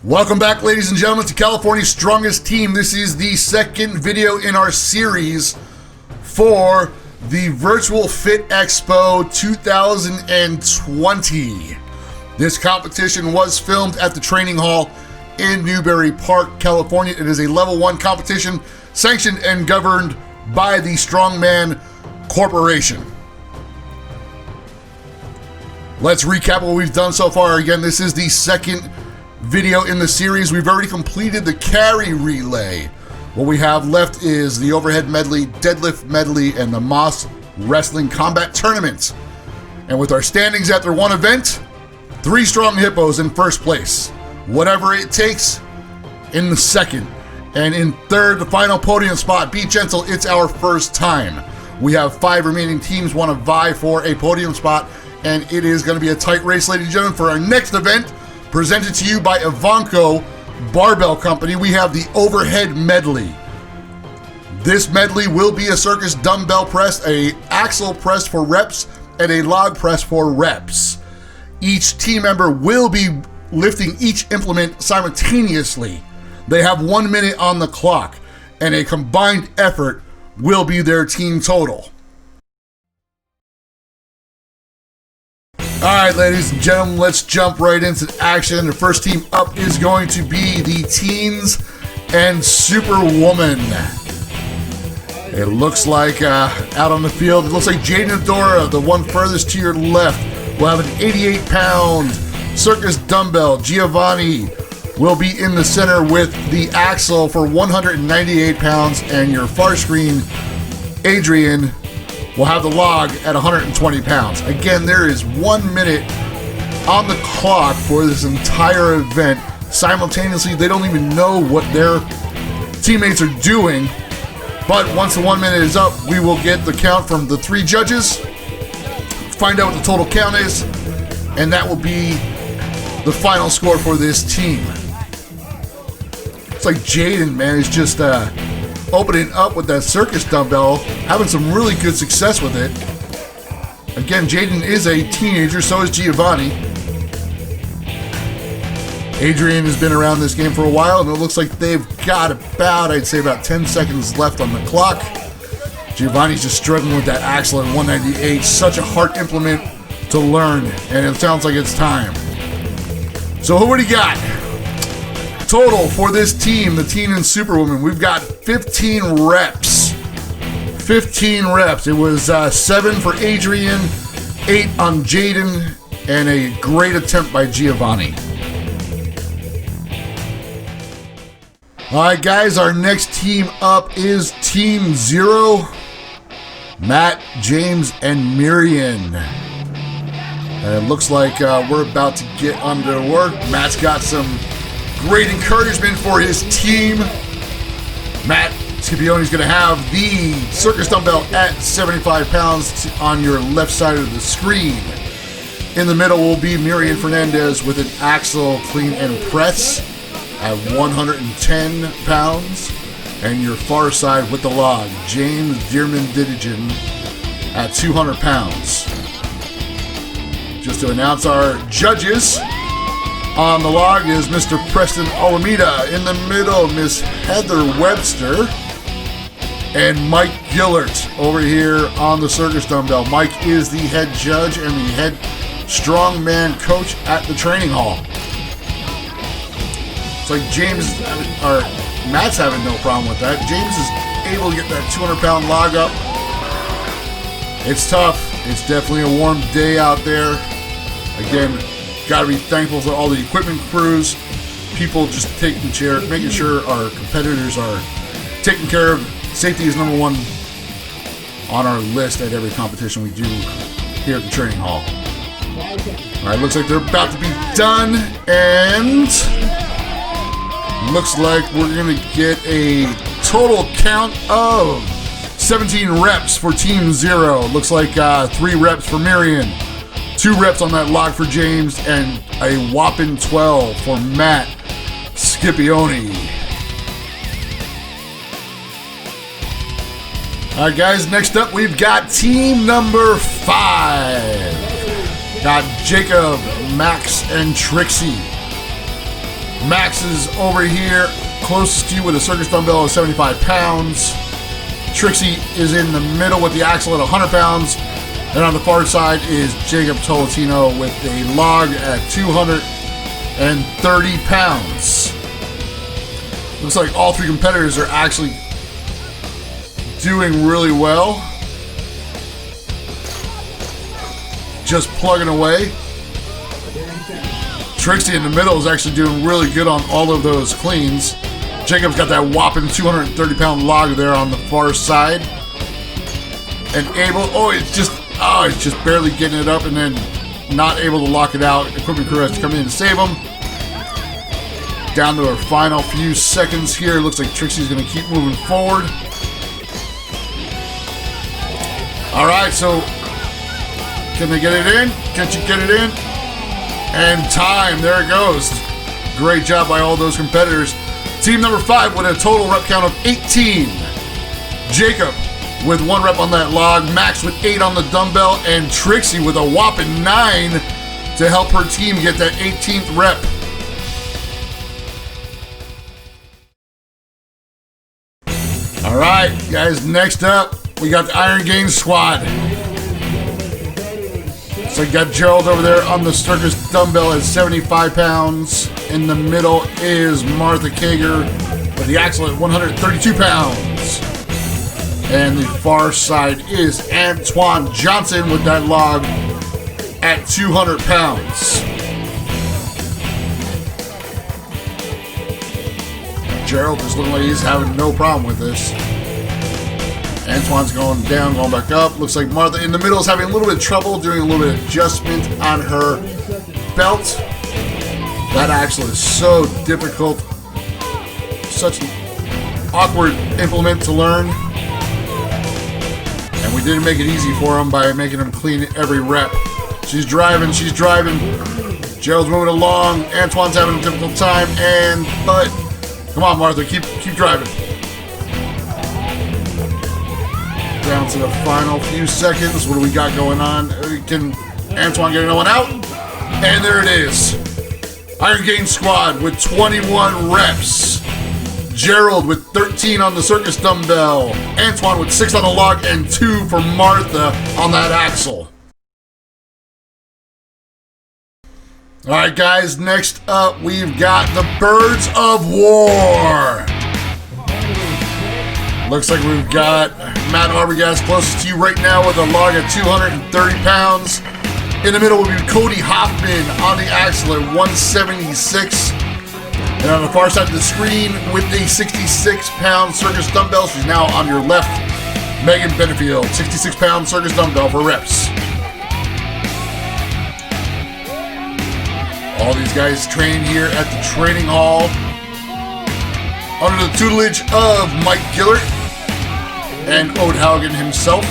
Welcome back, ladies and gentlemen, to California's Strongest Team. This is the second video in our series for the Virtual Fit Expo 2020. This competition was filmed at the training hall in Newbury Park, California. It is a level 1 competition sanctioned and governed by the Strongman Corporation. Let's recap what we've done so far. Again, this is the second video in the series. We've already completed the carry relay. What we have left is the overhead medley, deadlift medley, and the Moss Wrestling Combat Tournament. And with our standings after one event, 3 strong hippos in first place. Whatever it takes in the second. And in third, the final podium spot. Be gentle, it's our first time. We have 5 remaining teams want to vie for a podium spot, and it is going to be a tight race, ladies and gentlemen. For our next event, presented to you by Ivanko Barbell Company, we have the overhead medley. This medley will be a circus dumbbell press, a axle press for reps, and a log press for reps. Each team member will be lifting each implement simultaneously. They have 1 minute on the clock, and a combined effort will be their team total. All right, ladies and gentlemen, let's jump right into action. The first team up is going to be the Teens and Superwoman. It looks like out on the field, it looks like Jaden Adora, the one furthest to your left, will have an 88-pound circus dumbbell. Giovanni will be in the center with the axle for 198 pounds, and your far screen, Adrian, will have the log at 120 pounds. Again, there is 1 minute on the clock for this entire event. Simultaneously, they don't even know what their teammates are doing. But once the 1 minute is up, we will get the count from the 3 judges, find out what the total count is, and that will be the final score for this team. It's like Jaden, man, is just opening up with that circus dumbbell, having some really good success with it. Again, Jaden is a teenager, so is Giovanni. Adrian has been around this game for a while, and it looks like they've got I'd say about 10 seconds left on the clock. Giovanni's just struggling with that axle at 198. Such a hard implement to learn, and it sounds like it's time. So who do you got? Total for this team, the Teen and Superwoman, we've got 15 reps. 15 reps. It was 7 for Adrian, 8 on Jaden, and a great attempt by Giovanni. All right, guys, our next team up is Team 0, Matt, James, and Miriam. And it looks like we're about to get under work. Matt's got some great encouragement for his team. Matt Scipione's going to have the circus dumbbell at 75 pounds on your left side of the screen. In the middle will be Miriam Fernandez with an axle clean and press at 110 pounds. And your far side with the log, James Dearman Didigen at 200 pounds. Just to announce our judges, on the log is Mr. Preston Alameda. In the middle, Miss Heather Webster. And Mike Gillert over here on the circus dumbbell. Mike is the head judge and the head strongman coach at the training hall. It's like Matt's having no problem with that. James is able to get that 200-pound log up. It's tough. It's definitely a warm day out there. Again, got to be thankful for all the equipment crews, people just making sure our competitors are taken care of. Safety is number 1 on our list at every competition we do here at the training hall. All right, looks like they're about to be done, and looks like we're going to get a total count of 17 reps for Team 0. Looks like 3 reps for Miriam, 2 reps on that log for James, and a whopping 12 for Matt Scipione. All right, guys, next up we've got team number 5. Got Jacob, Max, and Trixie. Max is over here, closest to you with a circus dumbbell of 75 pounds. Trixie is in the middle with the axle at 100 pounds. And on the far side is Jacob Tolentino with a log at 230 pounds. Looks like all three competitors are actually doing really well. Just plugging away. Trixie in the middle is actually doing really good on all of those cleans. Jacob's got that whopping 230 pound log there on the far side. And Abel, he's just barely getting it up and then not able to lock it out. Equipment crew has to come in to save him. Down to our final few seconds here. Looks like Trixie's going to keep moving forward. All right, so can they get it in? Can she get it in? And time, there it goes. Great job by all those competitors. Team number 5 with a total rep count of 18. Jacob with 1 rep on that log, Max with 8 on the dumbbell, and Trixie with a whopping 9 to help her team get that 18th rep. All right, guys, next up, we got the Iron Gains squad. So you got Gerald over there on the circus dumbbell at 75 pounds. In the middle is Martha Kager with the axle at 132 pounds. And the far side is Antoine Johnson with that log at 200 pounds. Gerald is looking like he's having no problem with this. Antoine's going down, going back up. Looks like Martha in the middle is having a little bit of trouble doing a little bit of adjustment on her belt. That axle is so difficult. Such an awkward implement to learn. And we didn't make it easy for him by making him clean every rep. She's driving. Gerald's moving along. Antoine's having a difficult time. But come on, Martha, keep driving. Down to the final few seconds. What do we got going on? Can Antoine get another one out? And there it is. Iron Gains squad with 21 reps. Gerald with 13 on the circus dumbbell. Antoine with 6 on the log and 2 for Martha on that axle. All right, guys, next up we've got the Birds of War. Looks like we've got Matt Arbogast closest to you right now with a log at 230 pounds. In the middle will be Cody Hoffman on the axle at 176. And on the far side of the screen with a 66-pound circus dumbbell, she's now on your left, Megan Benefield, 66-pound circus dumbbell for reps. All these guys train here at the training hall under the tutelage of Mike Gillert and Ode Haugen himself.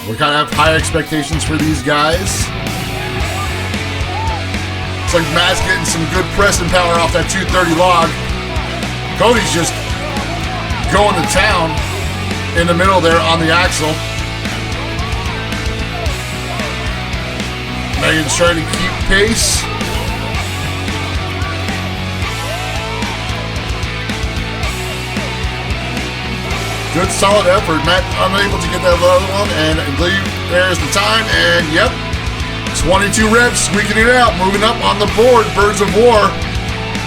We kind of have high expectations for these guys. Looks like Matt's getting some good press and power off that 230 log. Cody's just going to town in the middle there on the axle. Megan's trying to keep pace. Good solid effort. Matt unable to get that other one, and there's the time, and yep, 22 reps, squeaking it out, moving up on the board. Birds of War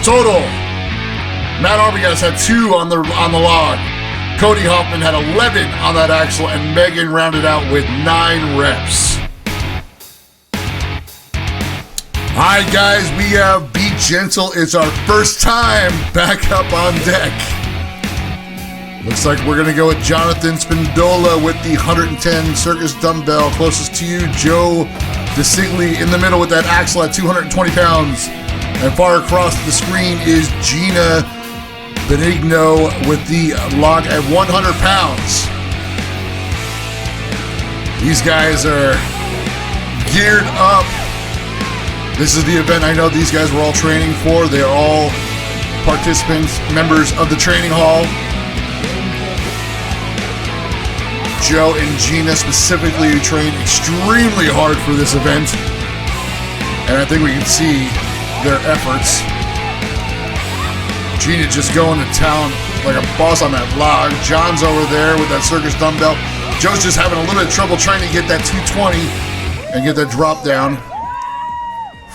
total. Matt Arbogast had 2 on the log. Cody Hoffman had 11 on that axle, and Megan rounded out with 9 reps. All right, guys, we have Be Gentle. It's our first time back up on deck. Looks like we're going to go with Jonathan Spindola with the 110 circus dumbbell. Closest to you, Joe DeSigli in the middle with that axle at 220 pounds. And far across the screen is Gina Benigno with the log at 100 pounds. These guys are geared up. This is the event I know these guys were all training for. They are all participants, members of the training hall. Joe and Gina specifically trained extremely hard for this event. And I think we can see their efforts. Gina just going to town like a boss on that log. John's over there with that circus dumbbell. Joe's just having a little bit of trouble trying to get that 220 and get that drop down.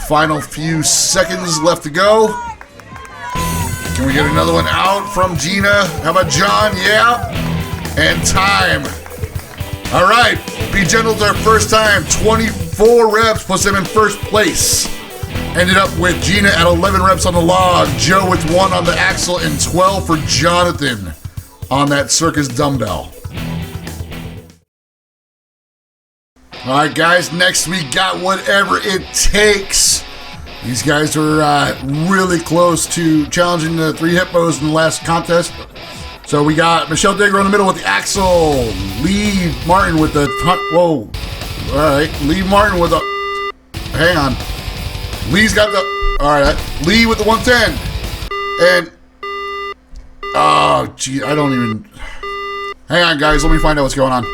Final few seconds left to go. Can we get another one out from Gina? How about John? Yeah. And time. All right. Be Gentle their first time. 24 reps puts them in first place. Ended up with Gina at 11 reps on the log, Joe with 1 on the axle, and 12 for Jonathan on that circus dumbbell. All right, guys, next we got Whatever It Takes. These guys are really close to challenging the 3 hippos in the last contest. So we got Michelle Digger in the middle with the axle, Lee Martin with the, whoa, all right, Lee Martin with the, hang on. Lee's got the, all right, Lee with the 110. And, oh, gee, I don't even, hang on, guys, let me find out what's going on.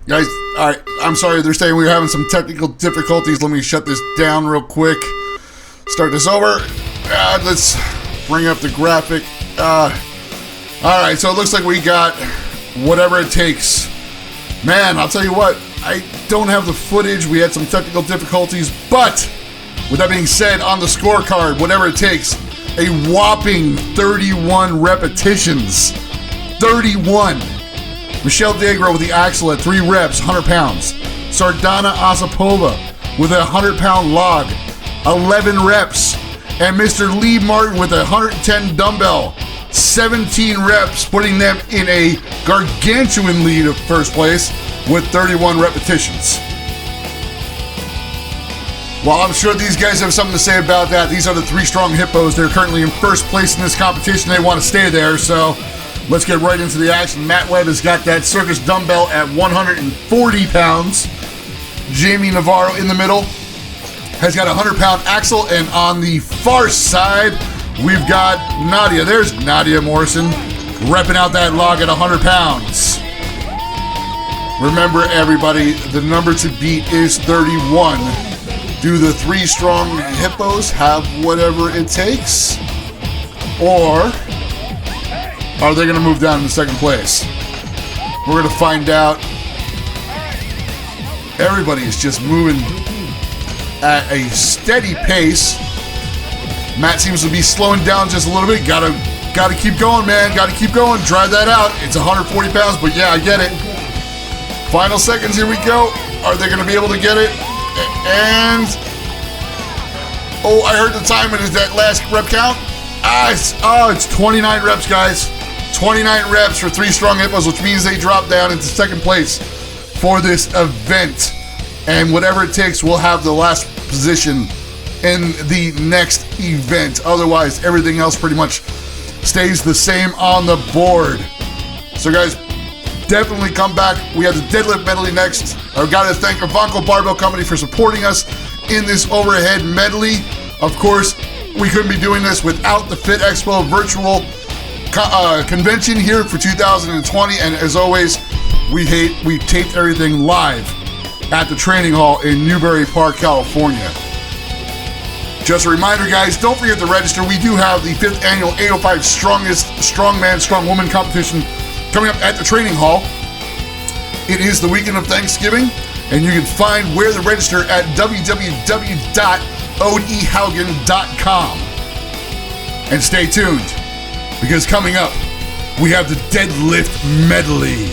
Guys, all right, I'm sorry, they're saying we're having some technical difficulties. Let me shut this down real quick. Start this over. Let's bring up the graphic. All right, so it looks like we got Whatever It Takes. Man, I'll tell you what, I don't have the footage. We had some technical difficulties, but with that being said, on the scorecard, Whatever It Takes, a whopping 31 repetitions. 31. Michelle Degro with the axle at 3 reps, 100 pounds. Sardana Osipova with a 100-pound log, 11 reps. And Mr. Lee Martin with a 110 dumbbell, 17 reps, putting them in a gargantuan lead of first place with 31 repetitions. Well, I'm sure these guys have something to say about that. These are the 3 strong hippos. They're currently in first place in this competition. They want to stay there, so let's get right into the action. Matt Webb has got that circus dumbbell at 140 pounds. Jamie Navarro in the middle has got a 100-pound axle, and on the far side, we've got Nadia. There's Nadia Morrison repping out that log at 100 pounds. Remember, everybody, the number to beat is 31. Do the 3 strong hippos have whatever it takes? Or are they going to move down to second place? We're going to find out. Everybody is just moving at a steady pace. Matt seems to be slowing down just a little bit. Gotta keep going, man. Gotta keep going. Drive that out. It's 140 pounds, but yeah, I get it. Final seconds, here we go. Are they gonna be able to get it? And, oh, I heard the time. It is that last rep count. It's 29 reps, guys. 29 reps for 3 strong hippos, which means they drop down into second place for this event. And Whatever It Takes will have the last position in the next event. Otherwise, everything else pretty much stays the same on the board. So guys, definitely come back. We have the deadlift medley next. I've got to thank Avanco Barbell Company for supporting us in this overhead medley. Of course, we couldn't be doing this without the Fit Expo virtual convention here for 2020. And as always, we taped everything live at the training hall in Newbury Park, California. Just a reminder, guys, don't forget to register. We do have the 5th annual 805 Strongest Strongman, Strongwoman competition coming up at the training hall. It is the weekend of Thanksgiving, and you can find where to register at www.odehaugen.com. And stay tuned, because coming up, we have the deadlift medley.